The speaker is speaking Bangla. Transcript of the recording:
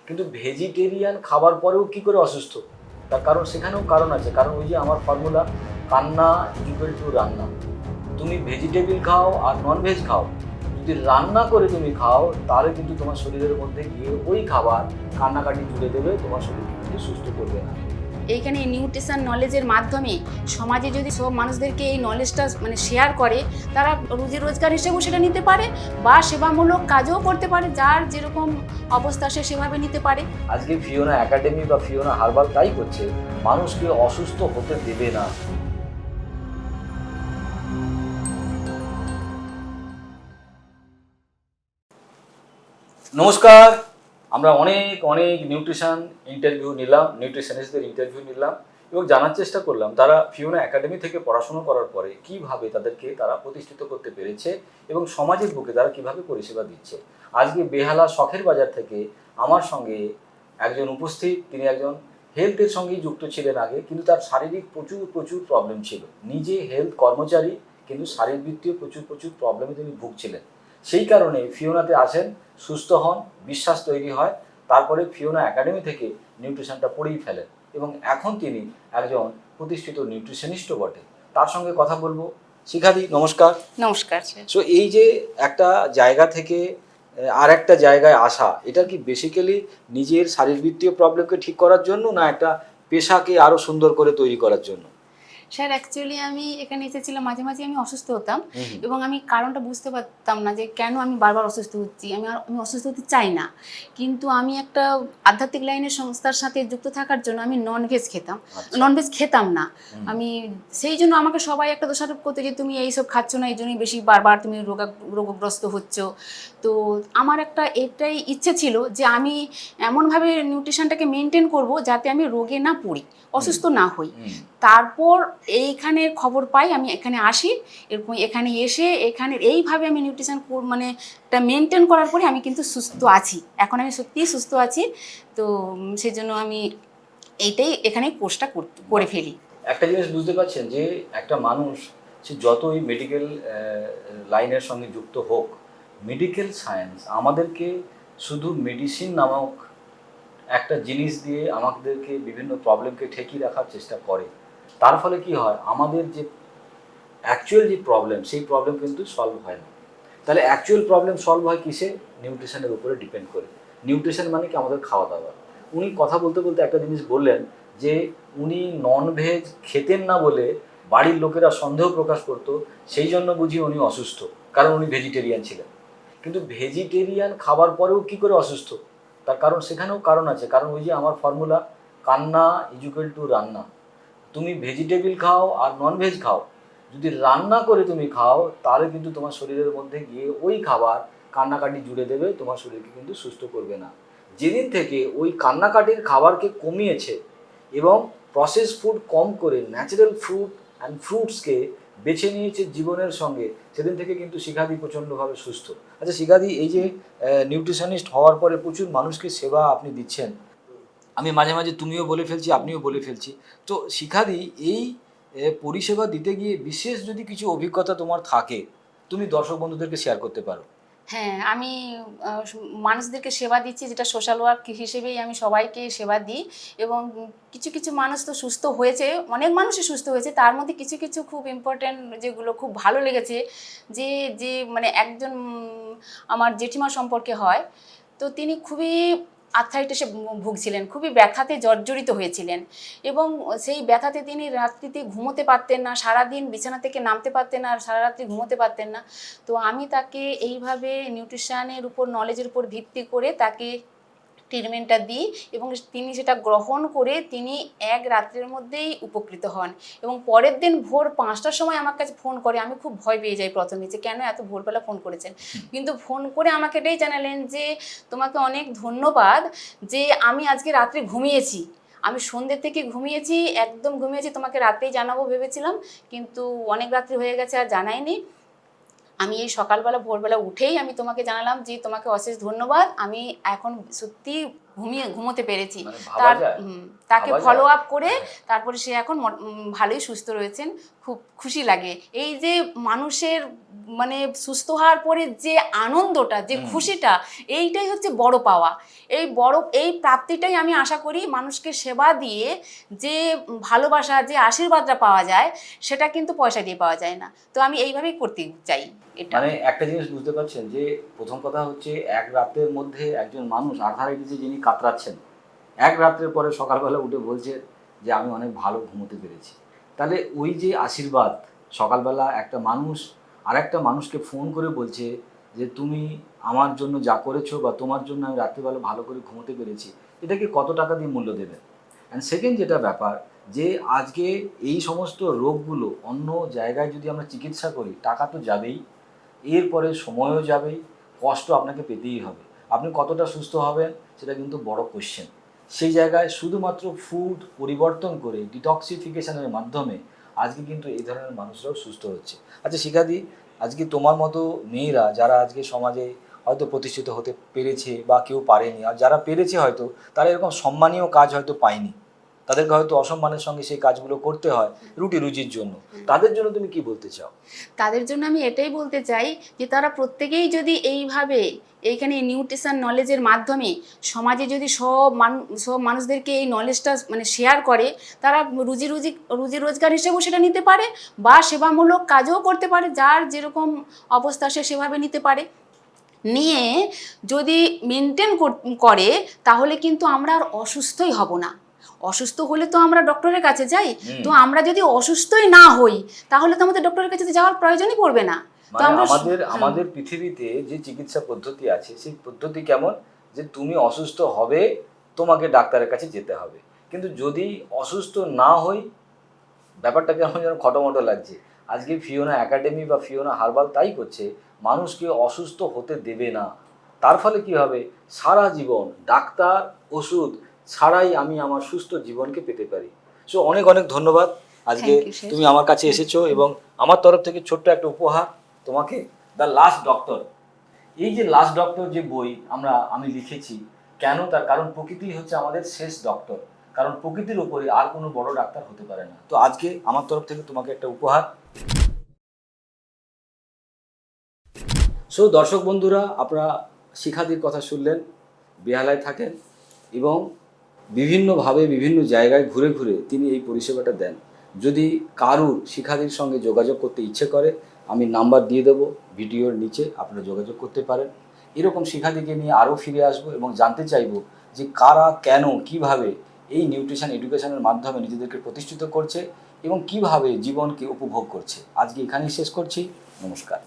কিন্তু ভেজিটেরিয়ান খাবার পরেও কি করে অসুস্থ? তার কারণ সেখানেও কারণ আছে। কারণ ওই যে আমার ফর্মুলা, কান্না ইকুয়াল টু রান্না। তুমি ভেজিটেবল খাও আর নন ভেজ খাও, যদি রান্না করে তুমি খাও তাহলে কিন্তু তোমার শরীরের মধ্যে গিয়ে ওই খাবার কান্নাকাটি জুড়ে দেবে, তোমার শরীরকে কিন্তু সুস্থ করবে না। এইখানে নিউট্রিশন নলেজের মাধ্যমে সমাজে যদি সব মানুষদেরকে এই নলেজটা শেয়ার করে, তারা রুজি রোজগার হিসেবেও সেটা নিতে পারে বা সেবামূলক কাজও করতে পারে, যার যেরকম অবস্থা সে সেভাবে নিতে পারে। আজকে ফিওনা একাডেমি বা ফিওনা হার্বাল তাই করছে, মানুষকে অসুস্থ হতে দেবে না। নমস্কার, আমরা অনেক অনেক নিউট্রিশন ইন্টারভিউ নিলাম, নিউট্রিশনিস্টদের ইন্টারভিউ নিলাম এবং জানার চেষ্টা করলাম তারা ফিওনা একাডেমি থেকে পড়াশোনা করার পরে কিভাবে তাদেরকে তারা প্রতিষ্ঠিত করতে পেরেছে এবং সমাজের বুকে তারা কিভাবে পরিষেবা দিচ্ছে। আজকে বেহালা শখের বাজার থেকে আমার সঙ্গে একজন উপস্থিত, তিনি একজন হেলথের সঙ্গেই যুক্ত ছিলেন আগে, কিন্তু তার শারীরিক প্রচুর প্রচুর প্রবলেম ছিল। নিজে হেলথ কর্মচারী, কিন্তু শারীরবৃত্তীয় প্রচুর প্রচুর প্রবলেমে তিনি ভুগছিলেন। সেই কারণে ফিওনাতে আসেন, সুস্থ হন, বিশ্বাস তৈরি হয়, তারপরে ফিওনা একাডেমি থেকে নিউট্রিশনটা পড়েই ফেলেন এবং এখন তিনি একজন প্রতিষ্ঠিত নিউট্রিশনিস্টও বটে। তার সঙ্গে কথা বলবো। শিখাদি, নমস্কার। নমস্কার স্যার। সো এই যে একটা জায়গা থেকে আর একটা জায়গায় আসা, এটা কি বেসিক্যালি নিজের শারীরবৃত্তীয় প্রবলেমকে ঠিক করার জন্য, না একটা পেশাকে আরো সুন্দর করে তৈরি করার জন্য? স্যার অ্যাকচুয়ালি আমি এখানে এসেছিলাম, মাঝে মাঝে আমি অসুস্থ হতাম এবং আমি কারণটা বুঝতে পারতাম না যে কেন আমি বারবার অসুস্থ হচ্ছি। আমি অসুস্থ হতে চাই না, কিন্তু আমি একটা আধ্যাত্মিক লাইনের সংস্থার সাথে যুক্ত থাকার জন্য আমি ননভেজ খেতাম, ননভেজ খেতাম না আমি। সেই জন্য আমাকে সবাই একটা দোষারোপ করতো যে তুমি এইসব খাচ্ছ না, এই জন্যই বেশি বারবার তুমি রোগগ্রস্ত হচ্ছ। তো আমার একটা এটাই ইচ্ছে ছিল যে আমি এমনভাবে নিউট্রিশনটাকে মেনটেন করব যাতে আমি রোগে না পড়ি, অসুস্থ না হই। তারপর এইখানে খবর পাই, আমি এখানে আসি, এরকম এখানে এসে এখানে এইভাবে আমি নিউট্রিশন মানে এটা মেনটেন করার পরে আমি কিন্তু সুস্থ আছি, এখন আমি সত্যিই সুস্থ আছি। তো সেজন্য আমি এইটাই এখানে কোর্সটা করে ফেলি। একটা জিনিস বুঝতে পারছেন যে একটা মানুষ সে যতই মেডিকেল লাইনের সঙ্গে যুক্ত হোক, মেডিকেল সায়েন্স আমাদেরকে শুধু মেডিসিন নামক একটা জিনিস দিয়ে আমাদেরকে বিভিন্ন প্রবলেমকে ঠেকিয়ে রাখার চেষ্টা করে। তার ফলে কি হয়, আমাদের যে অ্যাকচুয়াল যে প্রবলেম, সেই প্রবলেম কিন্তু সলভ হয় না। তাহলে অ্যাকচুয়াল প্রবলেম সলভ হয় কিসে? নিউট্রিশনের উপরে ডিপেন্ড করে। নিউট্রিশন মানে কি? আমাদের খাওয়া দাওয়া। উনি কথা বলতে বলতে একটা জিনিস বললেন যে উনি নন ভেজ খেতেন না বলে বাড়ির লোকেরা সন্দেহ প্রকাশ করতো, সেই জন্য বুঝি উনি অসুস্থ, কারণ উনি ভেজিটেরিয়ান ছিলেন। কিন্তু ভেজিটেরিয়ান খাবার পরেও কি করে অসুস্থ? তার কারণ সেখানেও কারণ আছে। কারণ ওই যে আমার ফর্মুলা, কান্না ইকুয়াল টু রান্না। তুমি ভেজিটেবল খাও আর নন ভেজ খাও, যদি রান্না করে তুমি খাও তাহলে কিন্তু তোমার শরীরের মধ্যে গিয়ে ওই খাবার কান্নাকাটি জুড়ে দেবে, তোমার শরীরকে কিন্তু সুস্থ করবে না। যেদিন থেকে ওই কান্নাকাটির খাবারকে কমিয়েছে এবং প্রসেস ফুড কম করে ন্যাচারাল ফ্রুট অ্যান্ড ফ্রুটসকে বেছে নিয়েছে জীবনের সঙ্গে, সেদিন থেকে কিন্তু শিখাদি প্রচণ্ডভাবে সুস্থ। আচ্ছা শিখাদি, এই যে নিউট্রিশনিস্ট হওয়ার পরে প্রচুর মানুষকে সেবা আপনি দিচ্ছেন, আমি মাঝে মাঝে তুমিও বলে ফেলছি, আপনিও বলে ফেলছি, তো শিখাদি এই পরিষেবা দিতে গিয়ে বিশেষ যদি কিছু অভিজ্ঞতা তোমার থাকে, তুমি দর্শক বন্ধুদেরকে শেয়ার করতে পারো। হ্যাঁ, আমি মানুষদেরকে সেবা দিচ্ছি, যেটা সোশ্যাল ওয়ার্ক হিসেবেই আমি সবাইকে সেবা দিই। এবং কিছু কিছু মানুষ তো সুস্থ হয়েছে, অনেক মানুষই সুস্থ হয়েছে, তার মধ্যে কিছু কিছু খুব ইম্পর্ট্যান্ট যেগুলো খুব ভালো লেগেছে, যে যে মানে একজন আমার জেঠিমা সম্পর্কে হয়, তো তিনি খুবই আর্থ্রাইটিসে ভুগছিলেন, খুবই ব্যথাতে জর্জরিত হয়েছিলেন এবং সেই ব্যথাতে তিনি রাত্রিতে ঘুমোতে পারতেন না, সারাদিন বিছানা থেকে নামতে পারতেন না, আর সারা রাত্রি ঘুমোতে পারতেন না। তো আমি তাকে এইভাবে নিউট্রিশনের উপর, নলেজের উপর ভিত্তি করে তাকে ট্রিটমেন্টটা দিই এবং তিনি সেটা গ্রহণ করে তিনি এক রাত্রের মধ্যেই উপকৃত হন এবং পরের দিন ভোর 5টার সময় আমার কাছে ফোন করে। আমি খুব ভয় পেয়ে যাই প্রথমে, যে কেন এত ভোরবেলা ফোন করেছেন, কিন্তু ফোন করে আমাকে এটাই জানালেন যে তোমাকে অনেক ধন্যবাদ, যে আমি আজকে রাত্রে ঘুমিয়েছি, আমি সন্ধ্যে থেকে ঘুমিয়েছি, একদম ঘুমিয়েছি, তোমাকে রাতেই জানাবো ভেবেছিলাম, কিন্তু অনেক রাত্রি হয়ে গেছে আর জানাইনি। আমি এই সকালবেলা ভোরবেলা উঠেই আমি তোমাকে জানালাম যে তোমাকে অশেষ ধন্যবাদ, আমি এখন সত্যি ঘুমোতে পেরেছি। মানে ভাবা যায়? তাকে ভাবা যায়? ফলো আপ করে হ্যাঁ। তারপরে সে এখন ভালোই সুস্থ রয়েছেন। খুব খুশি লাগে এই যে মানুষের মানে সুস্থ হওয়ার পরে যে আনন্দটা, যে খুশিটা, এইটাই হচ্ছে বড় পাওয়া। এই প্রাপ্তিটাই আমি আশা করি মানুষকে সেবা দিয়ে যে ভালোবাসা, যে আশীর্বাদটা পাওয়া যায়, সেটা কিন্তু পয়সা দিয়ে পাওয়া যায় না। তো আমি এইভাবেই করতে চাই এটা। মানে একটা জিনিস বুঝতে পারছেন যে প্রথম কথা হচ্ছে এক রাতের মধ্যে একজন মানুষ আর্থারাইটিসে যিনি কাতরাচ্ছেন, এক রাত্রের পরে সকালবেলা উঠে বলছে যে আমি অনেক ভালো ঘুমোতে পেরেছি। তাহলে ওই যে আশীর্বাদ, সকালবেলা একটা মানুষ আর একটা মানুষকে ফোন করে বলছে যে তুমি আমার জন্য যা করেছো বা তোমার জন্য আমি রাত্রিবেলা ভালো করে ঘুমোতে পেরেছি, এটাকে কত টাকা দিয়ে মূল্য দেবে? অ্যান্ড সেকেন্ড যেটা ব্যাপার, যে আজকে এই সমস্ত রোগগুলো অন্য জায়গায় যদি আমরা চিকিৎসা করি, টাকা তো যাবেই, এরপরে সময়ও যাবেই, কষ্ট আপনাকে পেতেই হবে। আপনি কতটা সুস্থ হবেন সেটা কিন্তু বড় কোশ্চেন। সেই জায়গায় শুধুমাত্র ফুড পরিবর্তন করে ডিটক্সিফিকেশনের মাধ্যমে আজকে কিন্তু এই ধরনের মানুষরাও সুস্থ হচ্ছে। আচ্ছা শিখাদি, আজকে তোমার মতো মেয়েরা যারা আজকে সমাজে হয়তো প্রতিষ্ঠিত হতে পেরেছে বা কেউ পারেনি, আর যারা পেরেছে হয়তো তারা এরকম সম্মানীয় কাজ হয়তো পায়নি, তাদেরকে হয়তো অসম্মানের সঙ্গে সেই কাজগুলো করতে হয় রুটি রুজির জন্য, তাদের জন্য তুমি কি বলতে চাও? তাদের জন্য আমি এটাই বলতে চাই যে তারা প্রত্যেকেই যদি এইভাবে এইখানে নিউট্রিশন নলেজের মাধ্যমে সমাজে যদি সব মানুষদেরকে এই নলেজটা মানে শেয়ার করে, তারা রুজি রোজগার হিসেবেও সেটা নিতে পারে বা সেবামূলক কাজও করতে পারে, যার যেরকম অবস্থা সে সেভাবে নিতে পারে। নিয়ে যদি মেনটেন করে তাহলে কিন্তু আমরা আর অসুস্থই হব না। অসুস্থ হলে তো আমরা ডক্টরের কাছে যাই, তো আমরা যদি অসুস্থই না হই তাহলে তো আমাদের ডক্টরের কাছে যাওয়ার প্রয়োজনই পড়বে না। তো মানে আমরা আমাদের পৃথিবীতে যে চিকিৎসা পদ্ধতি আছে সেই পদ্ধতি কেমন, যে তুমি অসুস্থ হবে, তোমাকে ডাক্তারের কাছে যেতে হবে। কিন্তু যদি অসুস্থ না হই, ব্যাপারটা কেমন যেন খটোমটো লাগছে। আজকে ফিওনা একাডেমি বা ফিওনা হার্বাল তাই করছে, মানুষকে অসুস্থ হতে দেবে না। তার ফলে কি হবে, সারা জীবন ডাক্তার ওষুধ ছাড়াই আমি আমার সুস্থ জীবনকে পেতে পারি। সো অনেক অনেক ধন্যবাদ, আজকে Thank you, sir. তুমি আমার কাছে এসেছো এবং আমার তরফ থেকে ছোট্ট একটা উপহার তোমাকে, দ্য লাস্ট ডক্টর। এই যে লাস্ট ডক্টর যে বই আমি লিখেছি, কেন? তার কারণ প্রকৃতি হচ্ছে আমাদের শেষ ডক্টর, কারণ প্রকৃতির উপরে আর কোনো বড় ডাক্তার হতে পারে না। তো আজকে আমার তরফ থেকে তোমাকে একটা উপহার। সো দর্শক বন্ধুরা, আপনারা শিখাদির কথা শুনলেন, বেহালায় থাকেন এবং বিভিন্নভাবে বিভিন্ন জায়গায় ঘুরে ঘুরে তিনি এই পরিষেবাটা দেন। যদি কারুর শিখাদির সঙ্গে যোগাযোগ করতে ইচ্ছে করে, আমি নাম্বার দিয়ে দেবো ভিডিওর নিচে, আপনারা যোগাযোগ করতে পারেন। এরকম শিখাদিকে নিয়ে আরও ফিরে আসবো এবং জানতে চাইবো যে কারা কেন কিভাবে এই নিউট্রিশন এডুকেশনের মাধ্যমে নিজেদেরকে প্রতিষ্ঠিত করছে এবং কিভাবে জীবনকে উপভোগ করছে। আজকে এখানেই শেষ করছি, নমস্কার।